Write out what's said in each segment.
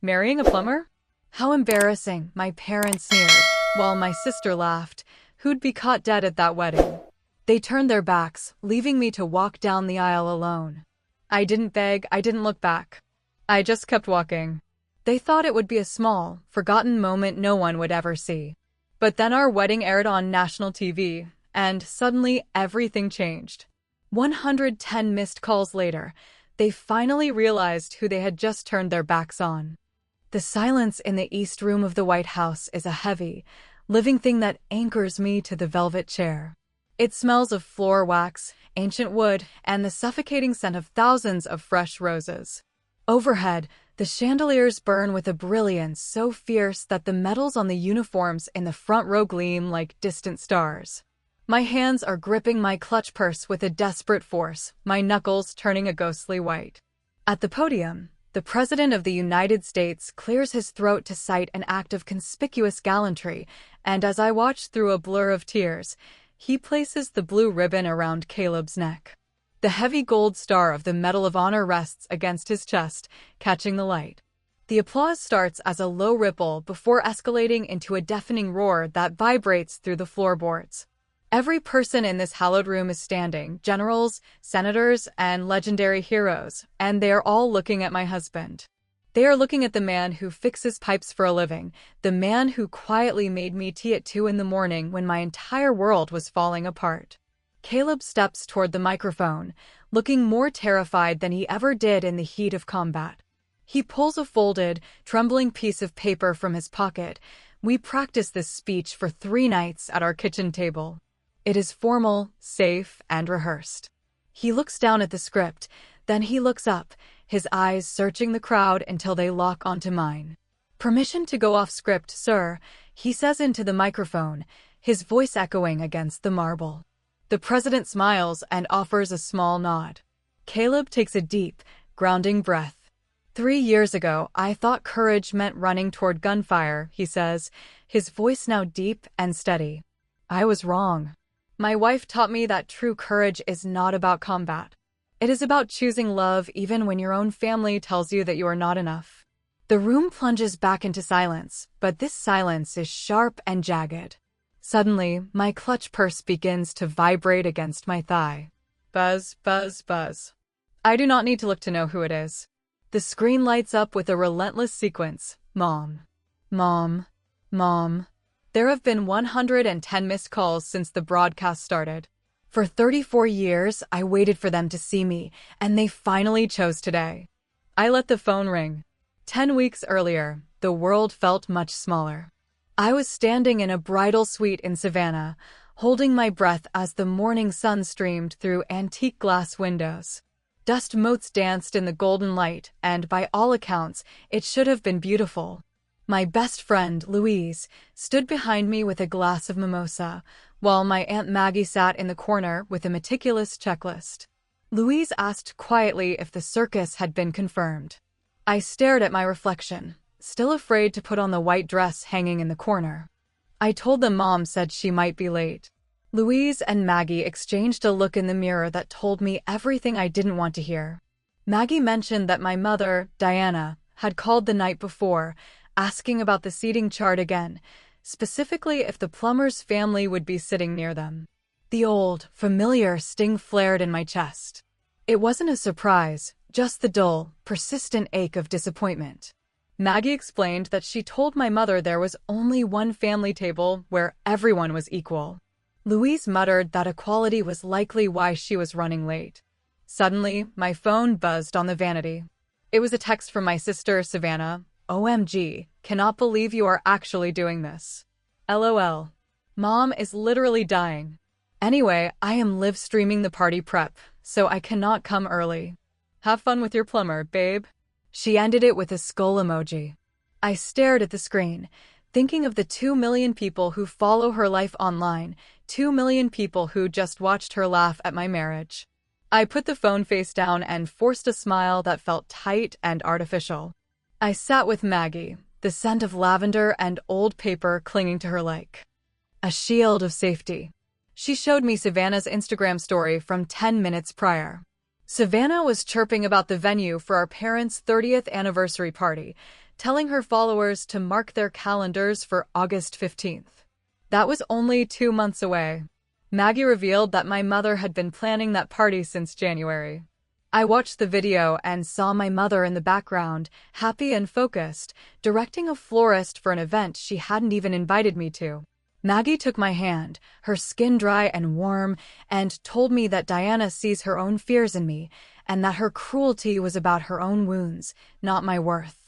Marrying a plumber? How embarrassing, my parents sneered, while my sister laughed. Who'd be caught dead at that wedding? They turned their backs, leaving me to walk down the aisle alone. I didn't beg, I didn't look back. I just kept walking. They thought it would be a small, forgotten moment no one would ever see. But then our wedding aired on national TV, and suddenly everything changed. 110 missed calls later, they finally realized who they had just turned their backs on. The silence in the East Room of the White House is a heavy, living thing that anchors me to the velvet chair. It smells of floor wax, ancient wood, and the suffocating scent of thousands of fresh roses. Overhead, the chandeliers burn with a brilliance so fierce that the medals on the uniforms in the front row gleam like distant stars. My hands are gripping my clutch purse with a desperate force, my knuckles turning a ghostly white. At the podium, the President of the United States clears his throat to cite an act of conspicuous gallantry, and as I watch through a blur of tears, he places the blue ribbon around Caleb's neck. The heavy gold star of the Medal of Honor rests against his chest, catching the light. The applause starts as a low ripple before escalating into a deafening roar that vibrates through the floorboards. Every person in this hallowed room is standing, generals, senators, and legendary heroes, and they are all looking at my husband. They are looking at the man who fixes pipes for a living, the man who quietly made me tea at 2 a.m. when my entire world was falling apart. Caleb steps toward the microphone, looking more terrified than he ever did in the heat of combat. He pulls a folded, trembling piece of paper from his pocket. We practiced this speech for 3 nights at our kitchen table. It is formal, safe, and rehearsed. He looks down at the script, then he looks up, his eyes searching the crowd until they lock onto mine. "Permission to go off script, sir," he says into the microphone, his voice echoing against the marble. The president smiles and offers a small nod. Caleb takes a deep, grounding breath. 3 years ago, I thought courage meant running toward gunfire, he says, his voice now deep and steady. I was wrong. My wife taught me that true courage is not about combat. It is about choosing love even when your own family tells you that you are not enough. The room plunges back into silence, but this silence is sharp and jagged. Suddenly, my clutch purse begins to vibrate against my thigh. Buzz, buzz, buzz. I do not need to look to know who it is. The screen lights up with a relentless sequence. Mom. Mom. Mom. There have been 110 missed calls since the broadcast started. For 34 years, I waited for them to see me, and they finally chose today. I let the phone ring. 10 weeks earlier, the world felt much smaller. I was standing in a bridal suite in Savannah, holding my breath as the morning sun streamed through antique glass windows. Dust motes danced in the golden light, and by all accounts, it should have been beautiful. My best friend, Louise, stood behind me with a glass of mimosa, while my Aunt Maggie sat in the corner with a meticulous checklist. Louise asked quietly if the circus had been confirmed. I stared at my reflection, still afraid to put on the white dress hanging in the corner. I told them Mom said she might be late. Louise and Maggie exchanged a look in the mirror that told me everything I didn't want to hear. Maggie mentioned that my mother, Diana, had called the night before, asking about the seating chart again, specifically if the plumber's family would be sitting near them. The old, familiar sting flared in my chest. It wasn't a surprise, just the dull, persistent ache of disappointment. Maggie explained that she told my mother there was only one family table where everyone was equal. Louise muttered that equality was likely why she was running late. Suddenly, my phone buzzed on the vanity. It was a text from my sister, Savannah. OMG, cannot believe you are actually doing this. LOL. Mom is literally dying. Anyway, I am live streaming the party prep, so I cannot come early. Have fun with your plumber, babe. She ended it with a skull emoji. I stared at the screen, thinking of the 2 million people who follow her life online, 2 million people who just watched her laugh at my marriage. I put the phone face down and forced a smile that felt tight and artificial. I sat with Maggie, the scent of lavender and old paper clinging to her like a shield of safety. She showed me Savannah's Instagram story from 10 minutes prior. Savannah was chirping about the venue for our parents' 30th anniversary party, telling her followers to mark their calendars for August 15th. That was only 2 months away. Maggie revealed that my mother had been planning that party since January. I watched the video and saw my mother in the background, happy and focused, directing a florist for an event she hadn't even invited me to. Maggie took my hand, her skin dry and warm, and told me that Diana sees her own fears in me, and that her cruelty was about her own wounds, not my worth.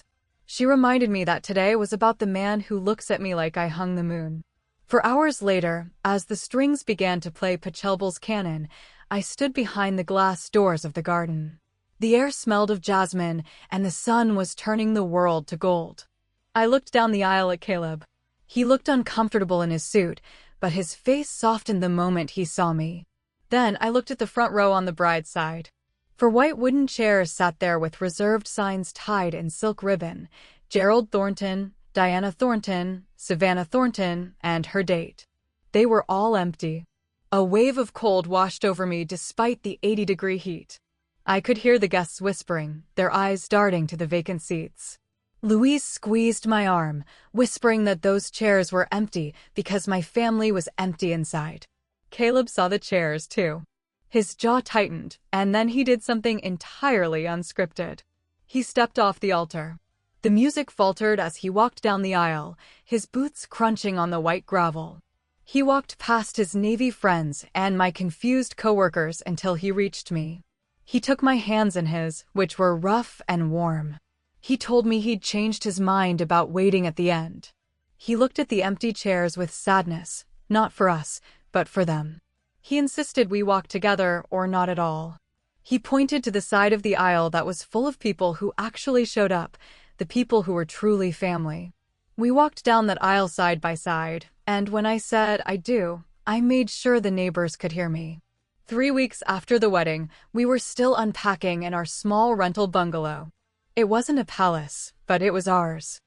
She reminded me that today was about the man who looks at me like I hung the moon. For hours later, as the strings began to play Pachelbel's canon, I stood behind the glass doors of the garden. The air smelled of jasmine, and the sun was turning the world to gold. I looked down the aisle at Caleb. He looked uncomfortable in his suit, but his face softened the moment he saw me. Then I looked at the front row on the bride's side. 4 white wooden chairs sat there with reserved signs tied in silk ribbon: Gerald Thornton, Diana Thornton, Savannah Thornton, and her date. They were all empty. A wave of cold washed over me despite the 80-degree heat. I could hear the guests whispering, their eyes darting to the vacant seats. Louise squeezed my arm, whispering that those chairs were empty because my family was empty inside. Caleb saw the chairs, too. His jaw tightened, and then he did something entirely unscripted. He stepped off the altar. The music faltered as he walked down the aisle, his boots crunching on the white gravel. He walked past his Navy friends and my confused coworkers until he reached me. He took my hands in his, which were rough and warm. He told me he'd changed his mind about waiting at the end. He looked at the empty chairs with sadness, not for us, but for them. He insisted we walk together or not at all. He pointed to the side of the aisle that was full of people who actually showed up, the people who were truly family. We walked down that aisle side by side, and when I said I do, I made sure the neighbors could hear me. 3 weeks after the wedding, we were still unpacking in our small rental bungalow. It wasn't a palace, but it was ours.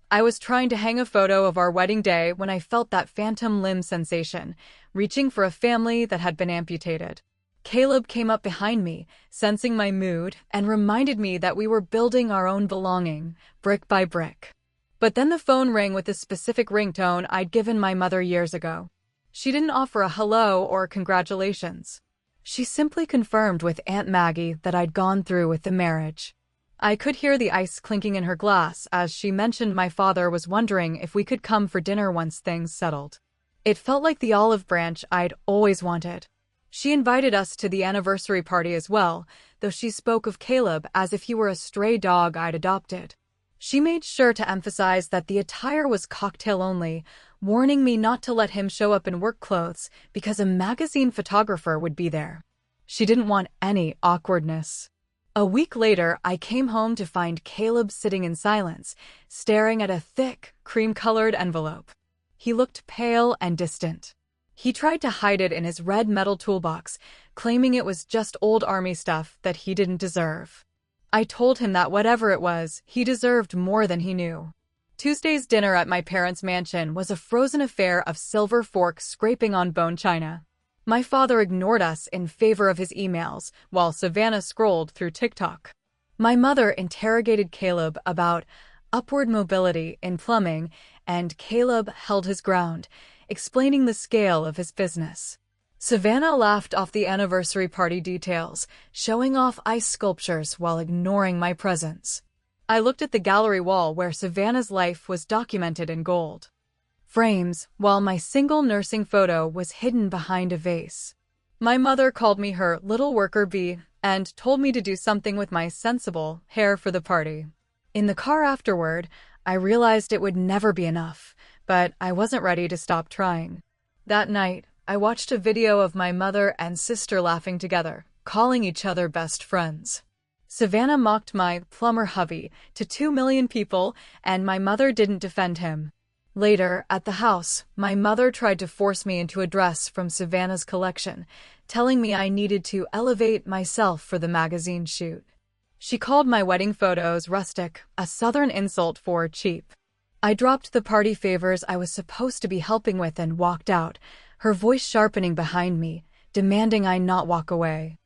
I was trying to hang a photo of our wedding day when I felt that phantom limb sensation, reaching for a family that had been amputated. Caleb came up behind me, sensing my mood, and reminded me that we were building our own belonging, brick by brick. But then the phone rang with the specific ringtone I'd given my mother years ago. She didn't offer a hello or congratulations. She simply confirmed with Aunt Maggie that I'd gone through with the marriage. I could hear the ice clinking in her glass as she mentioned my father was wondering if we could come for dinner once things settled. It felt like the olive branch I'd always wanted. She invited us to the anniversary party as well, though she spoke of Caleb as if he were a stray dog I'd adopted. She made sure to emphasize that the attire was cocktail only, warning me not to let him show up in work clothes because a magazine photographer would be there. She didn't want any awkwardness. A week later, I came home to find Caleb sitting in silence, staring at a thick, cream-colored envelope. He looked pale and distant. He tried to hide it in his red metal toolbox, claiming it was just old army stuff that he didn't deserve. I told him that whatever it was, he deserved more than he knew. Tuesday's dinner at my parents' mansion was a frozen affair of silver forks scraping on bone china. My father ignored us in favor of his emails, while Savannah scrolled through TikTok. My mother interrogated Caleb about upward mobility in plumbing, and Caleb held his ground, explaining the scale of his business. Savannah laughed off the anniversary party details, showing off ice sculptures while ignoring my presence. I looked at the gallery wall where Savannah's life was documented in gold frames, while my single nursing photo was hidden behind a vase. My mother called me her little worker bee and told me to do something with my sensible hair for the party. In the car afterward, I realized it would never be enough, but I wasn't ready to stop trying. That night, I watched a video of my mother and sister laughing together, calling each other best friends. Savannah mocked my plumber hubby to 2 million people, and my mother didn't defend him. Later, at the house, my mother tried to force me into a dress from Savannah's collection, telling me I needed to elevate myself for the magazine shoot. She called my wedding photos rustic, a southern insult for cheap. I dropped the party favors I was supposed to be helping with and walked out, her voice sharpening behind me, demanding I not walk away.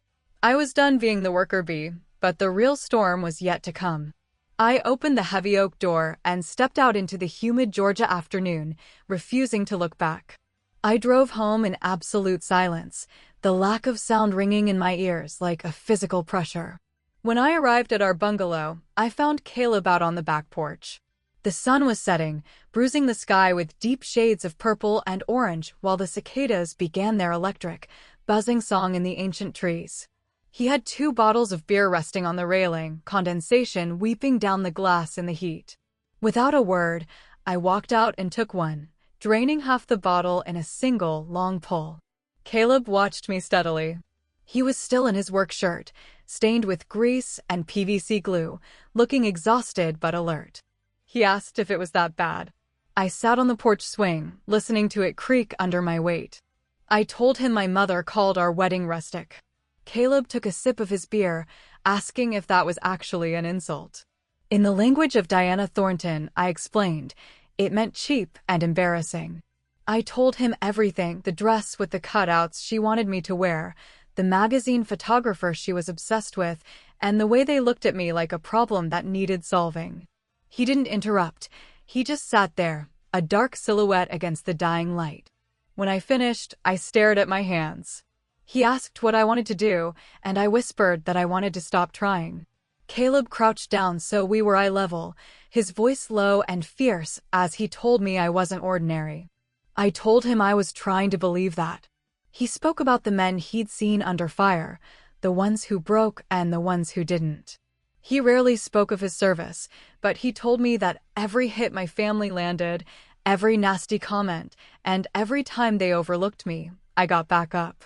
I was done being the worker bee, but the real storm was yet to come. I opened the heavy oak door and stepped out into the humid Georgia afternoon, refusing to look back. I drove home in absolute silence, the lack of sound ringing in my ears like a physical pressure. When I arrived at our bungalow, I found Caleb out on the back porch. The sun was setting, bruising the sky with deep shades of purple and orange while the cicadas began their electric, buzzing song in the ancient trees. He had 2 bottles of beer resting on the railing, condensation weeping down the glass in the heat. Without a word, I walked out and took one, draining half the bottle in a single, long pull. Caleb watched me steadily. He was still in his work shirt, stained with grease and PVC glue, looking exhausted but alert. He asked if it was that bad. I sat on the porch swing, listening to it creak under my weight. I told him my mother called our wedding rustic. Caleb took a sip of his beer, asking if that was actually an insult. In the language of Diana Thornton, I explained, it meant cheap and embarrassing. I told him everything, the dress with the cutouts she wanted me to wear, the magazine photographer she was obsessed with, and the way they looked at me like a problem that needed solving. He didn't interrupt. He just sat there, a dark silhouette against the dying light. When I finished, I stared at my hands. He asked what I wanted to do, and I whispered that I wanted to stop trying. Caleb crouched down so we were eye level, his voice low and fierce as he told me I wasn't ordinary. I told him I was trying to believe that. He spoke about the men he'd seen under fire, the ones who broke and the ones who didn't. He rarely spoke of his service, but he told me that every hit my family landed, every nasty comment, and every time they overlooked me, I got back up.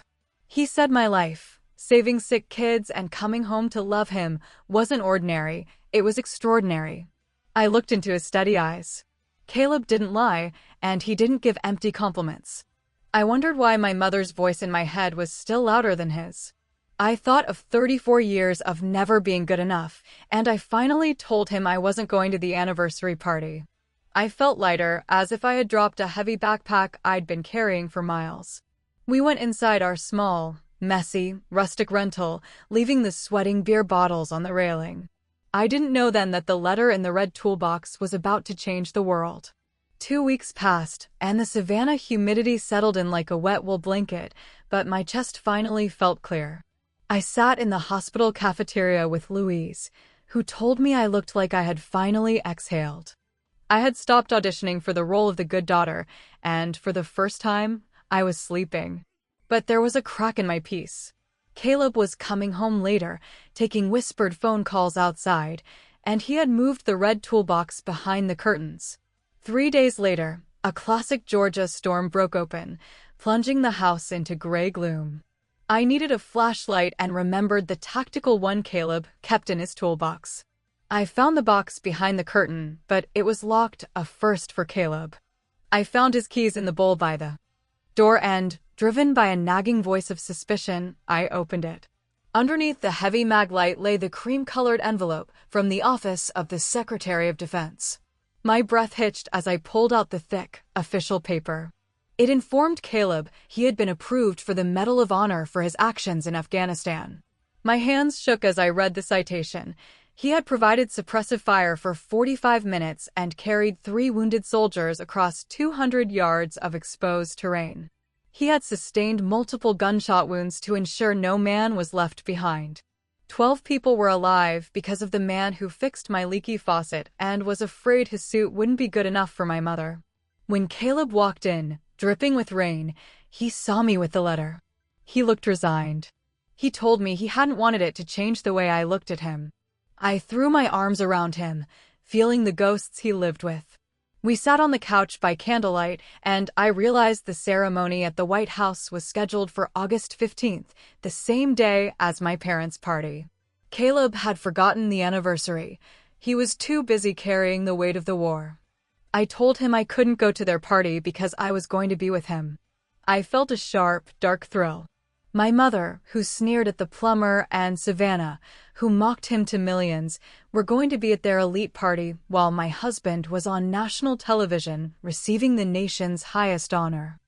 He said my life, saving sick kids and coming home to love him, wasn't ordinary, it was extraordinary. I looked into his steady eyes. Caleb didn't lie, and he didn't give empty compliments. I wondered why my mother's voice in my head was still louder than his. I thought of 34 years of never being good enough, and I finally told him I wasn't going to the anniversary party. I felt lighter, as if I had dropped a heavy backpack I'd been carrying for miles. We went inside our small, messy, rustic rental, leaving the sweating beer bottles on the railing. I didn't know then that the letter in the red toolbox was about to change the world. 2 weeks passed, and the Savannah humidity settled in like a wet wool blanket, but my chest finally felt clear. I sat in the hospital cafeteria with Louise, who told me I looked like I had finally exhaled. I had stopped auditioning for the role of the good daughter, and for the first time, I was sleeping. But there was a crack in my piece. Caleb was coming home later, taking whispered phone calls outside, and he had moved the red toolbox behind the curtains. 3 days later, a classic Georgia storm broke open, plunging the house into gray gloom. I needed a flashlight and remembered the tactical one Caleb kept in his toolbox. I found the box behind the curtain, but it was locked, a first for Caleb. I found his keys in the bowl by the door and, driven by a nagging voice of suspicion, I opened it. Underneath the heavy mag light lay the cream-colored envelope from the office of the Secretary of Defense. My breath hitched as I pulled out the thick, official paper. It informed Caleb he had been approved for the Medal of Honor for his actions in Afghanistan. My hands shook as I read the citation. He had provided suppressive fire for 45 minutes and carried 3 wounded soldiers across 200 yards of exposed terrain. He had sustained multiple gunshot wounds to ensure no man was left behind. 12 people were alive because of the man who fixed my leaky faucet and was afraid his suit wouldn't be good enough for my mother. When Caleb walked in, dripping with rain, he saw me with the letter. He looked resigned. He told me he hadn't wanted it to change the way I looked at him. I threw my arms around him, feeling the ghosts he lived with. We sat on the couch by candlelight, and I realized the ceremony at the White House was scheduled for August 15th, the same day as my parents' party. Caleb had forgotten the anniversary. He was too busy carrying the weight of the war. I told him I couldn't go to their party because I was going to be with him. I felt a sharp, dark thrill. My mother, who sneered at the plumber, and Savannah, who mocked him to millions, were going to be at their elite party while my husband was on national television receiving the nation's highest honor.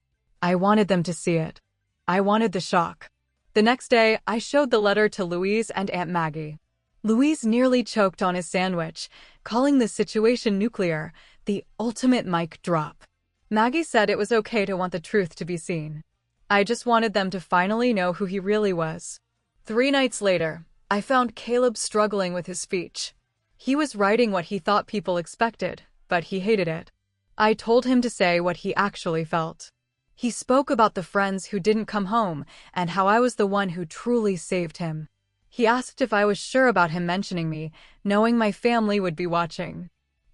I wanted them to see it. I wanted the shock. The next day, I showed the letter to Louise and Aunt Maggie. Louise nearly choked on his sandwich, calling the situation nuclear, the ultimate mic drop. Maggie said it was okay to want the truth to be seen. I just wanted them to finally know who he really was. 3 nights later, I found Caleb struggling with his speech. He was writing what he thought people expected, but he hated it. I told him to say what he actually felt. He spoke about the friends who didn't come home and how I was the one who truly saved him. He asked if I was sure about him mentioning me, knowing my family would be watching.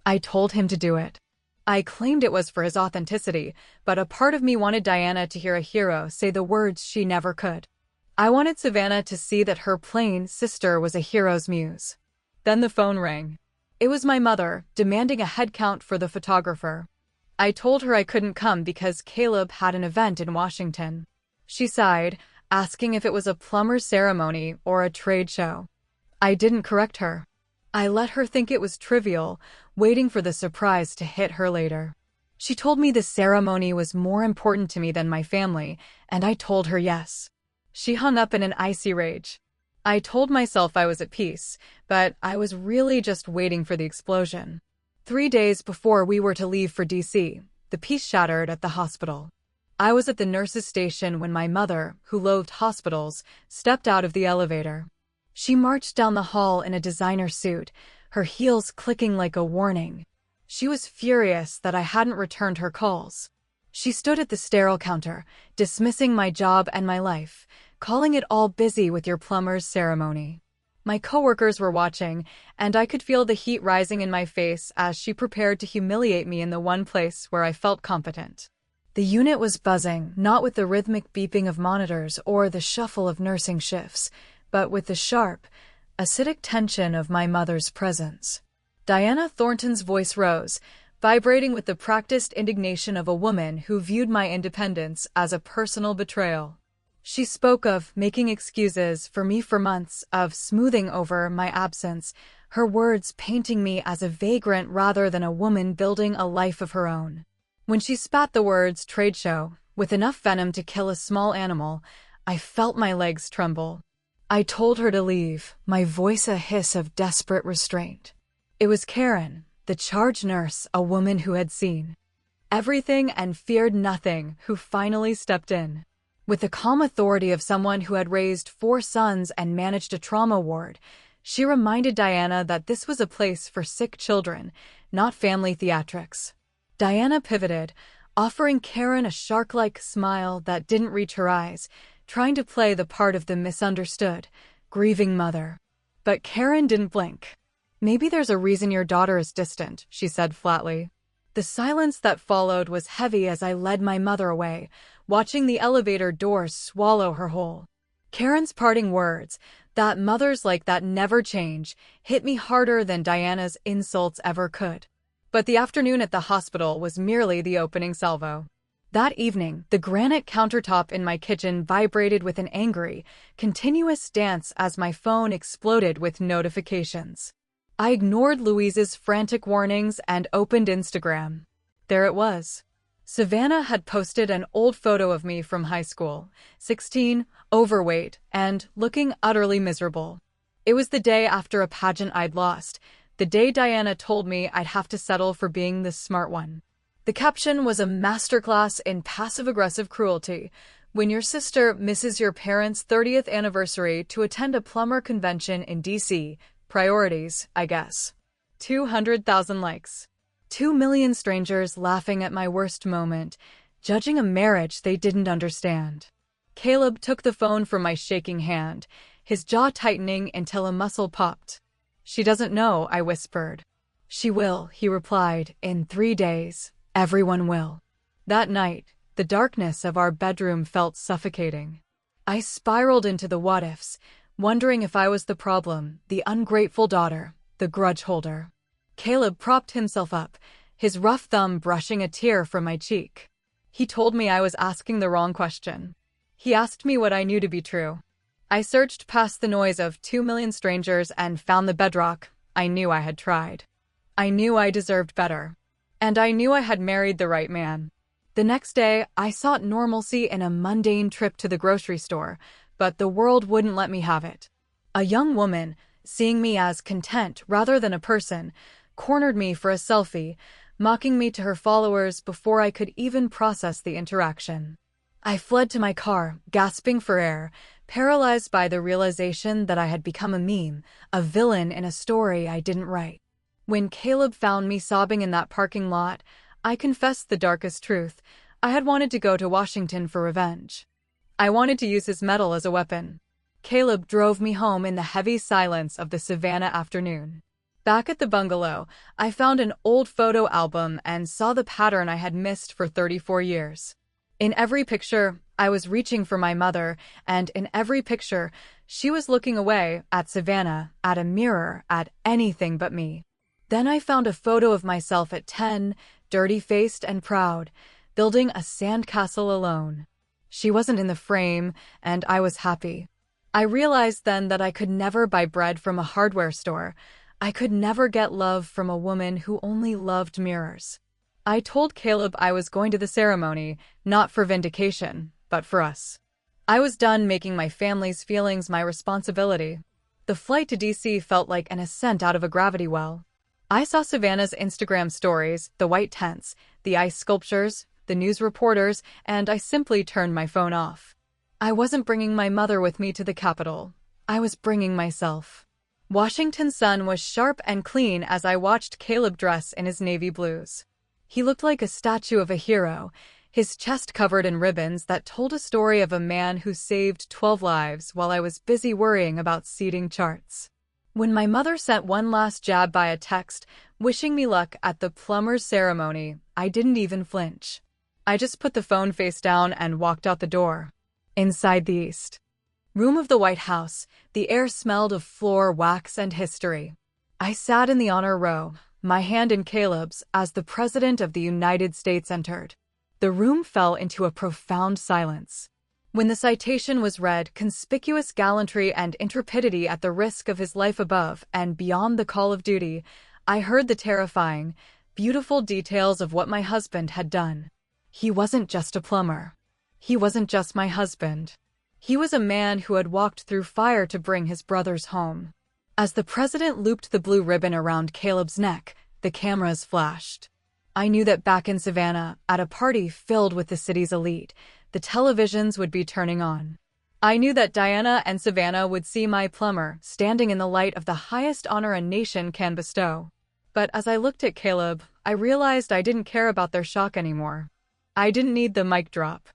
I told him to do it. I claimed it was for his authenticity, but a part of me wanted Diana to hear a hero say the words she never could. I wanted Savannah to see that her plain sister was a hero's muse. Then the phone rang. It was my mother, demanding a head count for the photographer. I told her I couldn't come because Caleb had an event in Washington. She sighed, asking if it was a plumber ceremony or a trade show. I didn't correct her. I let her think it was trivial, waiting for the surprise to hit her later. She told me the ceremony was more important to me than my family, and I told her yes. She hung up in an icy rage. I told myself I was at peace, but I was really just waiting for the explosion. 3 days before we were to leave for DC, the peace shattered at the hospital. I was at the nurse's station when my mother, who loathed hospitals, stepped out of the elevator. She marched down the hall in a designer suit, her heels clicking like a warning. She was furious that I hadn't returned her calls. She stood at the sterile counter, dismissing my job and my life, calling it all busy with your plumber's ceremony. My coworkers were watching, and I could feel the heat rising in my face as she prepared to humiliate me in the one place where I felt competent. The unit was buzzing, not with the rhythmic beeping of monitors or the shuffle of nursing shifts, but with the sharp, acidic tension of my mother's presence. Diana Thornton's voice rose, vibrating with the practiced indignation of a woman who viewed my independence as a personal betrayal. She spoke of making excuses for me for months, of smoothing over my absence, her words painting me as a vagrant rather than a woman building a life of her own. When she spat the words trade show, with enough venom to kill a small animal, I felt my legs tremble. I told her to leave, my voice a hiss of desperate restraint. It was Karen, the charge nurse, a woman who had seen everything and feared nothing, who finally stepped in. With the calm authority of someone who had raised 4 sons and managed a trauma ward, she reminded Diana that this was a place for sick children, not family theatrics. Diana pivoted, offering Karen a shark-like smile that didn't reach her eyes, trying to play the part of the misunderstood, grieving mother. But Karen didn't blink. "Maybe there's a reason your daughter is distant," she said flatly. The silence that followed was heavy as I led my mother away, watching the elevator doors swallow her whole. Karen's parting words, that mothers like that never change, hit me harder than Diana's insults ever could. But the afternoon at the hospital was merely the opening salvo. That evening, the granite countertop in my kitchen vibrated with an angry, continuous dance as my phone exploded with notifications. I ignored Louise's frantic warnings and opened Instagram. There it was. Savannah had posted an old photo of me from high school, 16, overweight, and looking utterly miserable. It was the day after a pageant I'd lost, the day Diana told me I'd have to settle for being the smart one. The caption was a masterclass in passive-aggressive cruelty. When your sister misses your parents' 30th anniversary to attend a plumber convention in DC, priorities, I guess. 200,000 likes. 2 million strangers laughing at my worst moment, judging a marriage they didn't understand. Caleb took the phone from my shaking hand, his jaw tightening until a muscle popped. "She doesn't know," I whispered. "She will," he replied, "in 3 days. Everyone will." That night, the darkness of our bedroom felt suffocating. I spiraled into the what-ifs, wondering if I was the problem, the ungrateful daughter, the grudge holder. Caleb propped himself up, his rough thumb brushing a tear from my cheek. He told me I was asking the wrong question. He asked me what I knew to be true. I searched past the noise of 2 million strangers and found the bedrock. I knew I had tried. I knew I deserved better. And I knew I had married the right man. The next day, I sought normalcy in a mundane trip to the grocery store, but the world wouldn't let me have it. A young woman, seeing me as content rather than a person, cornered me for a selfie, mocking me to her followers before I could even process the interaction. I fled to my car, gasping for air, paralyzed by the realization that I had become a meme, a villain in a story I didn't write. When Caleb found me sobbing in that parking lot, I confessed the darkest truth. I had wanted to go to Washington for revenge. I wanted to use his medal as a weapon. Caleb drove me home in the heavy silence of the Savannah afternoon. Back at the bungalow, I found an old photo album and saw the pattern I had missed for 34 years. In every picture, I was reaching for my mother, and in every picture, she was looking away, at Savannah, at a mirror, at anything but me. Then I found a photo of myself at 10, dirty-faced and proud, building a sandcastle alone. She wasn't in the frame, and I was happy. I realized then that I could never buy bread from a hardware store. I could never get love from a woman who only loved mirrors. I told Caleb I was going to the ceremony, not for vindication, but for us. I was done making my family's feelings my responsibility. The flight to DC felt like an ascent out of a gravity well. I saw Savannah's Instagram stories, the white tents, the ice sculptures, the news reporters, and I simply turned my phone off. I wasn't bringing my mother with me to the Capitol. I was bringing myself. Washington's sun was sharp and clean as I watched Caleb dress in his navy blues. He looked like a statue of a hero, his chest covered in ribbons that told a story of a man who saved 12 lives while I was busy worrying about seating charts. When my mother sent one last jab by a text, wishing me luck at the plumber's ceremony, I didn't even flinch. I just put the phone face down and walked out the door. Inside the East Room of the White House, the air smelled of floor wax and history. I sat in the honor row, my hand in Caleb's, as the President of the United States entered. The room fell into a profound silence. When the citation was read, conspicuous gallantry and intrepidity at the risk of his life above and beyond the call of duty, I heard the terrifying, beautiful details of what my husband had done. He wasn't just a plumber. He wasn't just my husband. He was a man who had walked through fire to bring his brothers home. As the president looped the blue ribbon around Caleb's neck, the cameras flashed. I knew that back in Savannah, at a party filled with the city's elite, the televisions would be turning on. I knew that Diana and Savannah would see my plumber standing in the light of the highest honor a nation can bestow. But as I looked at Caleb, I realized I didn't care about their shock anymore. I didn't need the mic drop.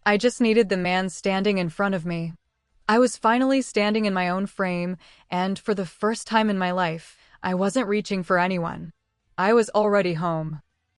I just needed the man standing in front of me. I was finally standing in my own frame, and for the first time in my life, I wasn't reaching for anyone. I was already home.